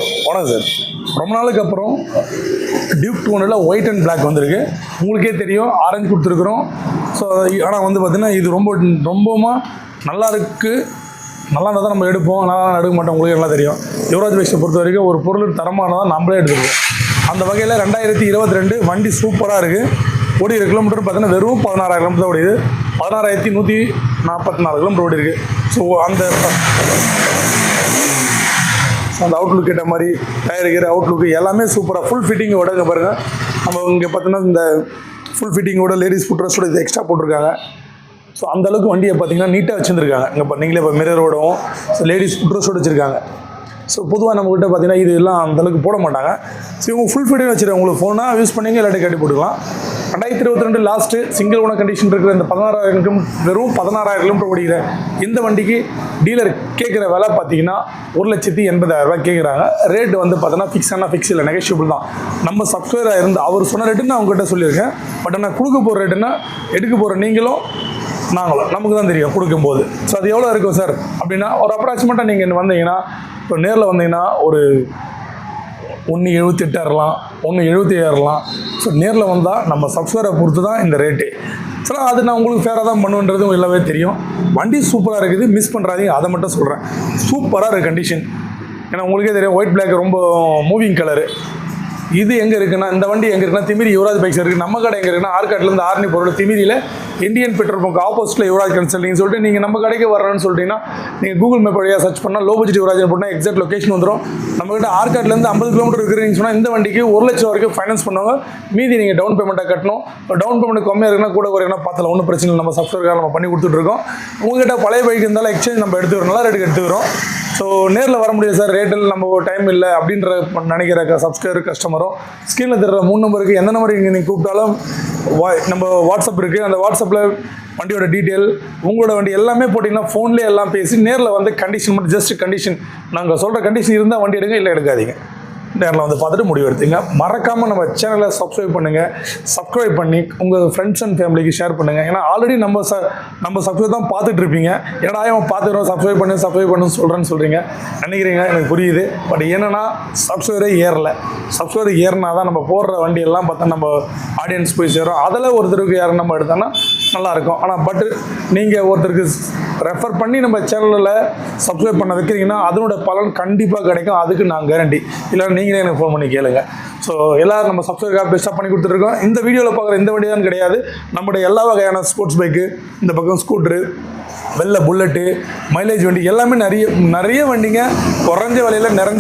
வணக்கம் சார். ரொம்ப நாளுக்கு அப்புறம் டியூக் 200 ஒயிட் அண்ட் பிளாக் வந்திருக்கு. உங்களுக்கே தெரியும், ஆரஞ்சு கொடுத்துருக்குறோம். ஸோ ஆனால் வந்து பார்த்தீங்கன்னா இது ரொம்பவும் நல்லா இருக்குது. நல்லா இருந்தால் தான் நம்ம எடுப்போம், நல்லா எடுக்க மாட்டோம். உங்களுக்கு எல்லாம் தெரியும். யுவராஜ் பைக்ஸை பொறுத்த வரைக்கும் ஒரு பொருள் தரமானதான் நம்மளே எடுத்துருக்கோம். அந்த வகையில் 2022 வண்டி சூப்பராக இருக்குது. ஓடிக்கிற கிலோமீட்டர் பார்த்தீங்கன்னா வெறும் 16,000 கிலோமீட்டர் ஓடிது. 16,144 கிலோமீட்டர் ஓடி இருக்குது. ஸோ அந்த அவுட்லுக் கேட்ட மாதிரி டயருக்கு அவுட்லுக்கு எல்லாமே சூப்பராக ஃபுல் ஃபிட்டிங்கோட இங்கே பாருங்கள். நம்ம இங்கே பார்த்தீங்கன்னா இந்த ஃபுல் ஃபிட்டிங்கோட லேடிஸ் ஃபுட்ரஸோட இது எக்ஸ்ட்ரா போட்டிருக்காங்க. ஸோ அந்தளவுக்கு வண்டியை பார்த்தீங்கன்னா நீட்டாக வச்சுருந்துருக்காங்க. இங்கே நீங்களே இப்போ மிரரோடவும் ஸோ லேடிஸ் ஃபுட்ரஸோடு வச்சுருக்காங்க. ஸோ பொதுவாக நம்மகிட்ட பார்த்தீங்கன்னா இது எல்லாம் அந்தளவுக்கு போட மாட்டாங்க. ஸோ இவங்க ஃபுல் ஃபிட்டிங் வச்சுருக்காங்க. உங்களுக்கு ஃபோனாக யூஸ் பண்ணிங்க இல்லாட்டி கட்டி போட்டுக்கலாம். 2022 லாஸ்ட்டு சிங்கிள் ஓனர் கண்டிஷன் இருக்கிற இந்த 16,000 வெறும் 16,000 கிலோமீட்டர் ஓடிக்கிற இந்த வண்டிக்கு டீலர் கேட்குற விலை பார்த்தீங்கன்னா 1,80,000 கேட்குறாங்க. ரேட்டு வந்து பார்த்தோன்னா ஃபிக்ஸ் இல்லை, நெகோஷியபிள் தான். நம்ம சப்ஸ்கிரைபராக இருந்து அவர் சொன்ன ரேட்டுன்னு நான் அவங்ககிட்ட சொல்லியிருக்கேன். பட் ஆனால் கொடுக்க போகிற ரேட்டுன்னா எடுக்க போகிற நீங்களும் நாங்களும் நமக்கு தான் தெரியும் கொடுக்கும்போது. ஸோ அது எவ்வளோ இருக்கும் சார் அப்படின்னா ஒரு அப்ராக்சிமேட்டாக நீங்கள் வந்தீங்கன்னா இப்போ நேரில் வந்தீங்கன்னா ஒரு 1,78 ஏறலாம், 1,77 ஏறலாம். ஸோ நேரில் வந்தால் நம்ம சப்ஸ்கிரைபரை பொறுத்து தான் இந்த ரேட்டு. ஸோ அது நான் உங்களுக்கு ஃபேராக தான் பண்ணுன்றதும் எல்லாமே தெரியும். வண்டி சூப்பராக இருக்குது, மிஸ் பண்ணுறாதீங்க. அதை மட்டும் சொல்கிறேன். சூப்பராக இருக்குது கண்டிஷன். ஏன்னா உங்களுக்கே தெரியும், ஒயிட் பிளாக் ரொம்ப மூவிங் கலரு. இது எங்கே இருக்குன்னா, இந்த வண்டி எங்கே இருக்குன்னா திமிரி யுவராஜ் பைக்ஸ் இருக்குது. நம்ம கடை எங்கே இருக்குன்னா ஆர்காட்லேருந்து ஆர்னி பொருள் திமிரியில் இந்தியன் பெட்ரோல் பங்க் ஆப்போசிட்டில் யுவராஜ் கன்சல்டிங் சொல்லிட்டு நீங்கள் நம்ம கடைக்கு வரணும்னு சொல்லிட்டீங்கன்னா நீங்கள் கூகுள் மேப் வழியாக சர்ச் பண்ணால் லோ பட்ஜெட் யுவராஜ் போட்டால் எக்ஸாக்ட் லொக்கேஷன் வந்துடும். நம்மகிட்ட ஆர்காட்லேருந்து 50 கிலோமீட்டர் இருக்குன்னு சொன்னால் இந்த வண்டிக்கு 1 லட்சம் வரைக்கும் ஃபைனான்ஸ் பண்ணுவாங்க. மீதி நீங்கள் டவுன் பேமெண்ட்டாக கட்டணும். டவுன் பேமெண்ட் கம்மியாக இருக்குன்னா கூட குறையினா பார்த்தல ஒன்றும் பிரச்சனை இல்லை. நம்ம சப்ஸ்கிரைபர் நம்ம பண்ணி கொடுத்துட்ருக்கோம். உங்கள்கிட்ட பழைய பைக் இருந்தாலும் எக்ஸ்சேஞ்ச் நம்ம எடுத்துக்கிறோம், நல்லா ரேட்டுக்கு எடுத்துக்கிறோம். ஸோ நேரில் வர முடியாது சார், ரேட்டில் நம்ம டைம் இல்லை அப்படின்ற நினைக்கிற சப்ஸ்கிரைபர் கஸ்டமரும் ஸ்க்ரீனில் தர்ற 3 நம்பருக்கு எந்த நம்பருக்கு நீங்கள் கூப்பிட்டாலும் நம்ம வாட்ஸ்அப் இருக்குது. அந்த வாட்ஸ்அப்பில் வண்டியோட டீட்டெயில், உங்களோட வண்டி எல்லாமே போட்டிங்கன்னா ஃபோன்லேயே எல்லாம் பேசி நேரில் வந்து கண்டிஷன் மட்டும் ஜஸ்ட் கண்டிஷன் நாங்கள் சொல்கிற கண்டிஷன் இருந்தால் வண்டி எடுங்க, இல்லை எடுக்காதீங்க. நேரில் வந்து பார்த்துட்டு முடிவு எடுத்துங்க. மறக்காமல் நம்ம சேனலை சப்ஸ்கிரைப் பண்ணுங்கள். சப்ஸ்கிரைப் பண்ணி உங்கள் ஃப்ரெண்ட்ஸ் அண்ட் ஃபேமிலிக்கு ஷேர் பண்ணுங்கள். ஏன்னா ஆல்ரெடி நம்ம சப்ஸ்கிரைப் தான் பார்த்துட்டு இருப்பீங்க. ஏன்னா அவன் பார்த்துக்கிறோம் சப்ஸ்கிரைப் பண்ணு சொல்கிறேன்னு சொல்கிறீங்க நினைக்கிறீங்க, எனக்கு புரியுது. பட் என்னென்னா சப்ஸ்கிரைபரே ஏறலை. சப்ஸ்கிரைபர் ஏறினா தான் நம்ம போடுற வண்டி எல்லாம் பார்த்தா நம்ம ஆடியன்ஸ் போய் சேரும். அதில் ஒருத்தருக்கு யாரும் நம்ம எடுத்தோன்னா நல்லாயிருக்கும். ஆனால் பட் நீங்கள் ஒருத்தருக்கு ரெஃபர் பண்ணி நம்ம சேனலில் சப்ஸ்கிரைப் பண்ண வைக்கிறீங்கன்னா அதனோட பலன் கண்டிப்பாக கிடைக்கும். அதுக்கு நான் கேரண்டி. இல்லை நீங்களே எனக்கு ஃபோன் பண்ணி கேளுங்க. ஸோ எல்லோரும் நம்ம சப்ஸ்கிரைப் பெஸ்ட்டாக பண்ணி கொடுத்துருக்கோம். இந்த வீடியோவில் பார்க்குற இந்த வண்டி தான் கிடையாது, நம்மளுடைய எல்லா வகையான ஸ்போர்ட்ஸ் பைக்கு, இந்த பக்கம் ஸ்கூட்ரு, வெள்ளை புல்லட்டு, மைலேஜ் வண்டி எல்லாமே நிறைய வண்டிங்க குறைஞ்ச விலையில் நிறைஞ்ச